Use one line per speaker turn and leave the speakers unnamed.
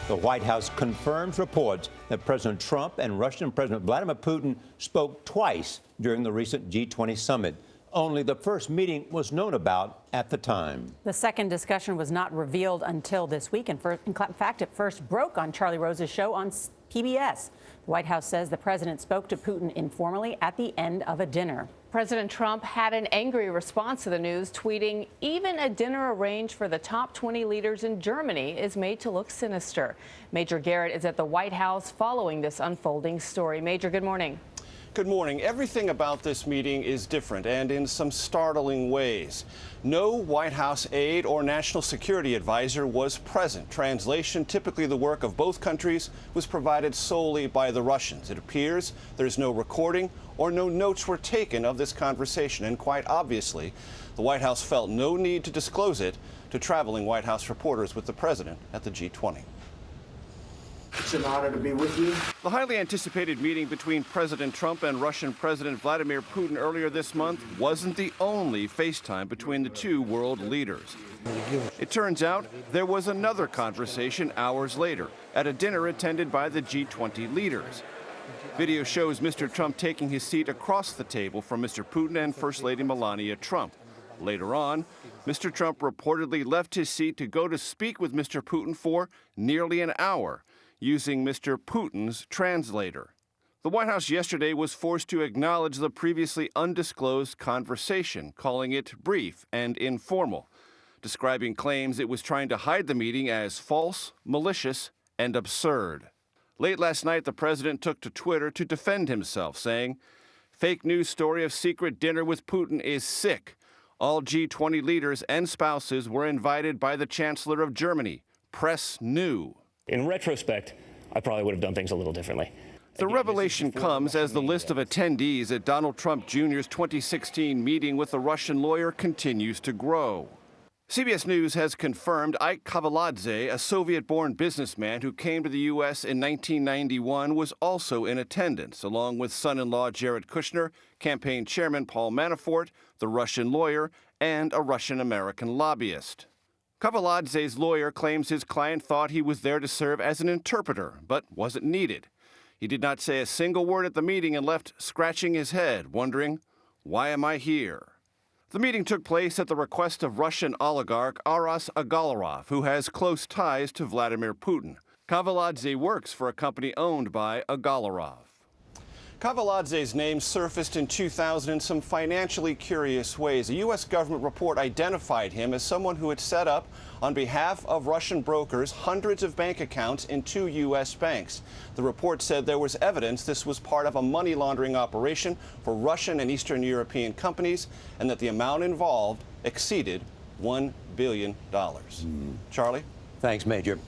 The White House confirms reports that President Trump and Russian President Vladimir Putin spoke twice during the recent G20 summit. Only the first meeting was known about at the time.
The second discussion was not revealed until this week. In fact, it first broke on Charlie Rose's show on PBS. The White House says the president spoke to Putin informally at the end of a dinner.
President Trump had an angry response to the news, tweeting, "Even a dinner arranged for the top 20 leaders in Germany is made to look sinister." Major Garrett is at the White House following this unfolding story. Major, good morning.
Good morning. Everything about this meeting is different and in some startling ways. No White House aide or national security advisor was present. Translation, typically the work of both countries, was provided solely by the Russians. It appears there's no recording or no notes were taken of this conversation. And quite obviously, the White House felt no need to disclose it to traveling White House reporters with the president at the G20.
It's an honor to be with you.
The highly anticipated meeting between President Trump and Russian President Vladimir Putin earlier this month wasn't the only FaceTime between the two world leaders. It turns out there was another conversation hours later at a dinner attended by the G20 leaders. Video shows Mr. Trump taking his seat across the table from Mr. Putin and First Lady Melania Trump. Later on, Mr. Trump reportedly left his seat to go to speak with Mr. Putin for nearly an hour, using Mr. Putin's translator. The White House yesterday was forced to acknowledge the previously undisclosed conversation, calling it brief and informal, describing claims it was trying to hide the meeting as false, malicious, and absurd. Late last night, the president took to Twitter to defend himself, saying, "Fake news story of secret dinner with Putin is sick. All G20 leaders and spouses were invited by the Chancellor of Germany. Press knew."
In retrospect, I probably would have done things a little differently.
The revelation comes as the list of attendees at Donald Trump Jr.'s 2016 meeting with the Russian lawyer continues to grow. CBS News has confirmed Ike Kavaladze, a Soviet-born businessman who came to the U.S. in 1991, was also in attendance, along with son-in-law Jared Kushner, campaign chairman Paul Manafort, the Russian lawyer, and a Russian-American lobbyist. Kavaladze's lawyer claims his client thought he was there to serve as an interpreter, but wasn't needed. He did not say a single word at the meeting and left scratching his head, wondering, "Why am I here?" The meeting took place at the request of Russian oligarch Aras Agalarov, who has close ties to Vladimir Putin. Kavaladze works for a company owned by Agalarov. Kavaladze's name surfaced in 2000 in some financially curious ways. A U.S. government report identified him as someone who had set up, on behalf of Russian brokers, hundreds of bank accounts in 2 U.S. banks. The report said there was evidence this was part of a money laundering operation for Russian and Eastern European companies, and that the amount involved exceeded $1 billion. Charlie?
Thanks, Major.